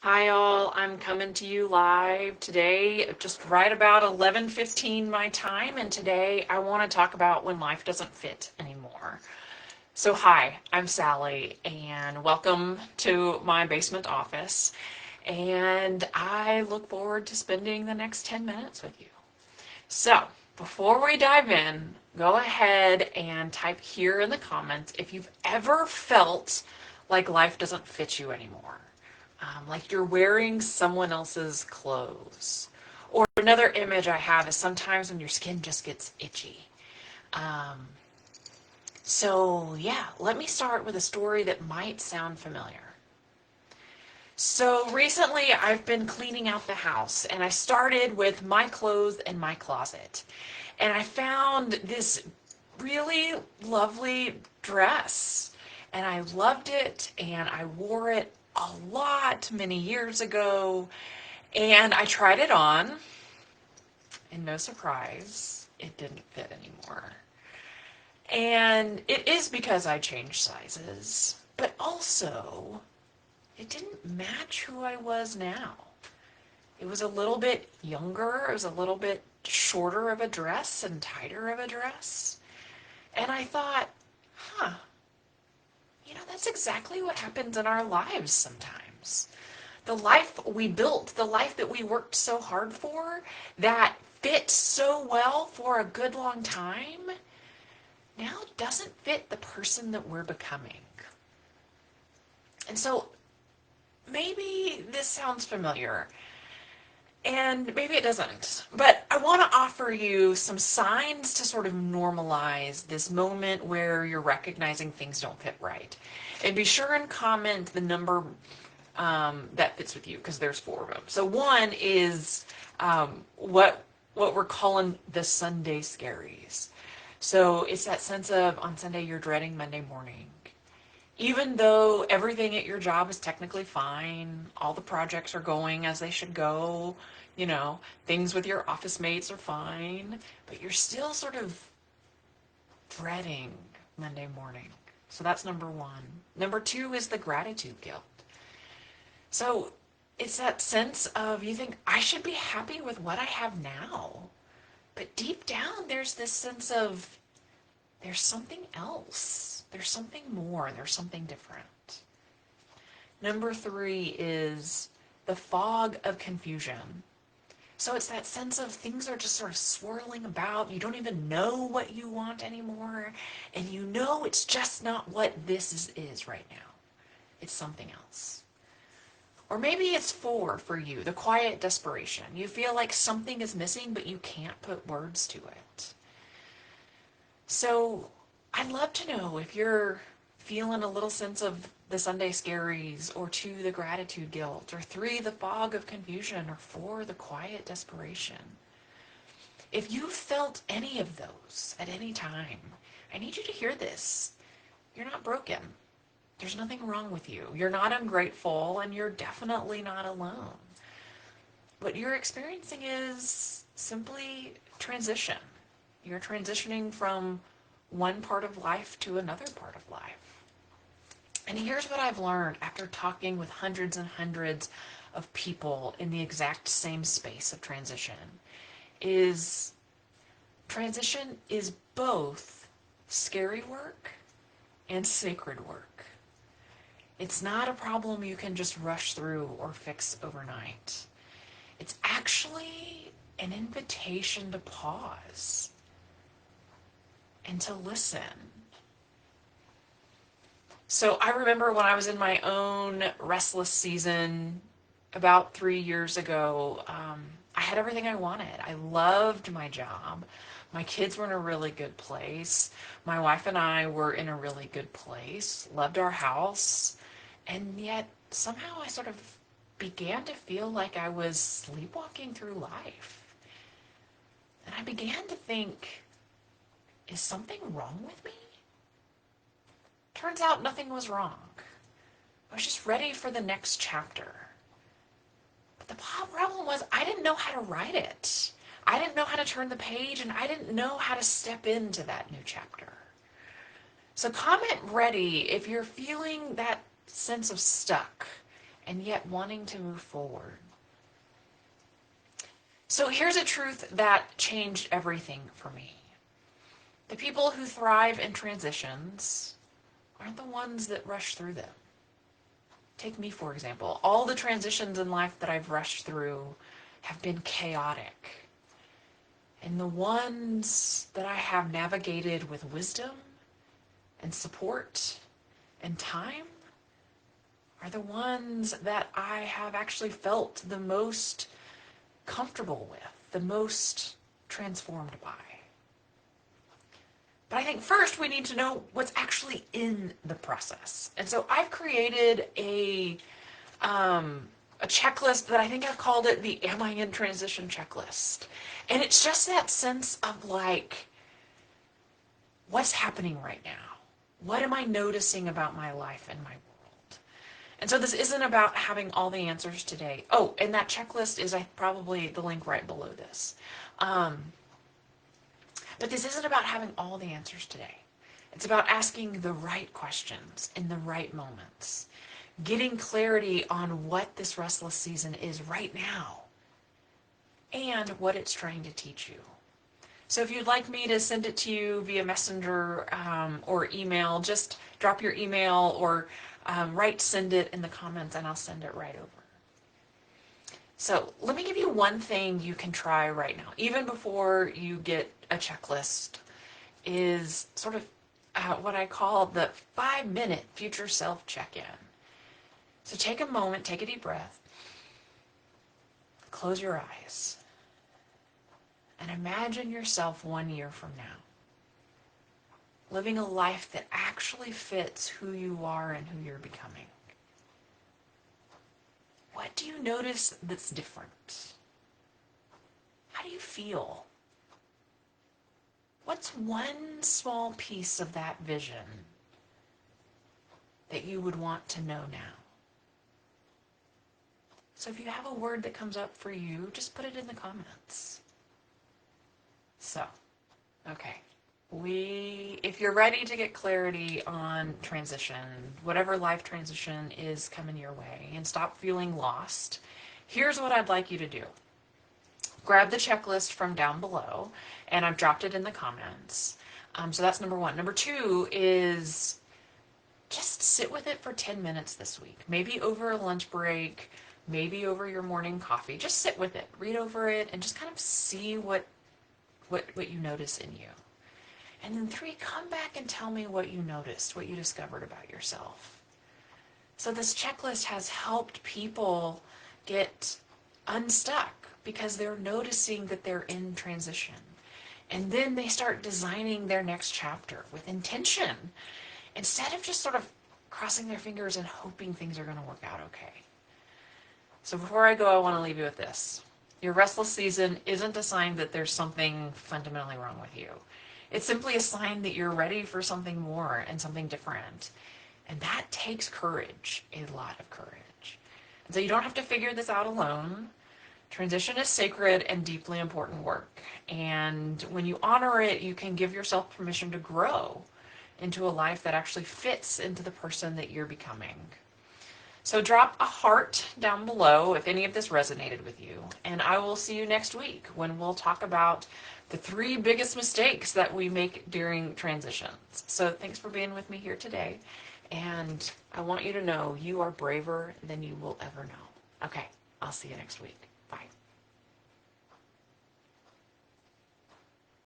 Hi all, I'm coming to you live today, just right about 11:15 my time, and today I want to talk about when life doesn't fit anymore. So hi, I'm Sally, and welcome to my basement office, and I look forward to spending the next 10 minutes with you. So, before we dive in, go ahead and type here in the comments if you've ever felt like life doesn't fit you anymore. Like you're wearing someone else's clothes. Or another image I have is sometimes when your skin just gets itchy. Um, yeah, let me start with a story that might sound familiar. So recently I've been cleaning out the house and I started with my clothes and my closet. And I found this really lovely dress and I loved it and I wore it a lot many years ago and I tried it on and no surprise, it didn't fit anymore. And it is because I changed sizes, but also it didn't match who I was now. It was a little bit younger, it was a little bit shorter of a dress and tighter of a dress. And I thought, huh, that's exactly what happens in our lives sometimes. The life we built, the life that we worked so hard for, that fit so well for a good long time, now doesn't fit the person that we're becoming. And so maybe this sounds familiar. And maybe it doesn't. But I want to offer you some signs to sort of normalize this moment where you're recognizing things don't fit right. And be sure and comment the number that fits with you, because there's four of them. So one is what we're calling the Sunday scaries. So it's that sense of on Sunday you're dreading Monday morning. Even though everything at your job is technically fine, all the projects are going as they should go, things with your office mates are fine, but you're still sort of dreading Monday morning. So that's number one. Number two is the gratitude guilt. So it's that sense of you think, I should be happy with what I have now. But deep down, there's this sense of there's something else. There's something more. There's something different. Number three is the fog of confusion. So it's that sense of things are just sort of swirling about. You don't even know what you want anymore. And you know it's just not what this is right now. It's something else. Or maybe it's four for you, the quiet desperation. You feel like something is missing, but you can't put words to it. So I'd love to know if you're feeling a little sense of the Sunday scaries, or two, the gratitude guilt, or three, the fog of confusion, or four, the quiet desperation. If you felt any of those at any time, I need you to hear this. You're not broken. There's nothing wrong with you. You're not ungrateful, and you're definitely not alone. What you're experiencing is simply transition. You're transitioning from one part of life to another part of life. And here's what I've learned after talking with hundreds and hundreds of people in the exact same space of transition is transition is both scary work and sacred work. It's not a problem you can just rush through or fix overnight. It's actually an invitation to pause and to listen. So I remember when I was in my own Restless season about 3 years ago, I had everything I wanted. I loved my job. My kids were in a really good place. My wife and I were in a really good place, loved our house, and yet somehow I sort of began to feel like I was sleepwalking through life. And I began to think, is something wrong with me? Turns out nothing was wrong. I was just ready for the next chapter. But the problem was I didn't know how to write it. I didn't know how to turn the page, and I didn't know how to step into that new chapter. So comment ready if you're feeling that sense of stuck and yet wanting to move forward. So here's a truth that changed everything for me. The people who thrive in transitions aren't the ones that rush through them. Take me, for example. All the transitions in life that I've rushed through have been chaotic. And the ones that I have navigated with wisdom and support and time are the ones that I have actually felt the most comfortable with, the most transformed by. But I think first we need to know what's actually in the process. And so I've created a checklist that I think I've called it the Am I in Transition checklist. And it's just that sense of like, what's happening right now? What am I noticing about my life and my world? And so this isn't about having all the answers today. Oh, and that checklist is probably the link right below this. But this isn't about having all the answers today. It's about asking the right questions in the right moments, getting clarity on what this restless season is right now and what it's trying to teach you. So if you'd like me to send it to you via messenger or email, just drop your email or send it in the comments and I'll send it right over. So let me give you one thing you can try right now, even before you get a checklist, is sort of what I call the 5-minute future self check-in. So take a moment, take a deep breath, close your eyes, and imagine yourself 1 year from now, living a life that actually fits who you are and who you're becoming. What do you notice that's different? How do you feel? What's one small piece of that vision that you would want to know now? So if you have a word that comes up for you, just put it in the comments. So, okay. If you're ready to get clarity on transition, whatever life transition is coming your way, and stop feeling lost, here's what I'd like you to do. Grab the checklist from down below, and I've dropped it in the comments. So that's number one. Number two is just sit with it for 10 minutes this week. Maybe over a lunch break, maybe over your morning coffee. Just sit with it, read over it, and just kind of see what you notice in you. And then 3, come back and tell me what you noticed, what you discovered about yourself. So this checklist has helped people get unstuck because they're noticing that they're in transition. And then they start designing their next chapter with intention instead of just sort of crossing their fingers and hoping things are going to work out okay. So before I go, I want to leave you with this. Your restless season isn't a sign that there's something fundamentally wrong with you. It's simply a sign that you're ready for something more and something different. And that takes courage, a lot of courage. And so you don't have to figure this out alone. Transition is sacred and deeply important work. And when you honor it, you can give yourself permission to grow into a life that actually fits into the person that you're becoming. So drop a heart down below if any of this resonated with you. And I will see you next week when we'll talk about the 3 biggest mistakes that we make during transitions. So thanks for being with me here today. And I want you to know you are braver than you will ever know. Okay, I'll see you next week. Bye.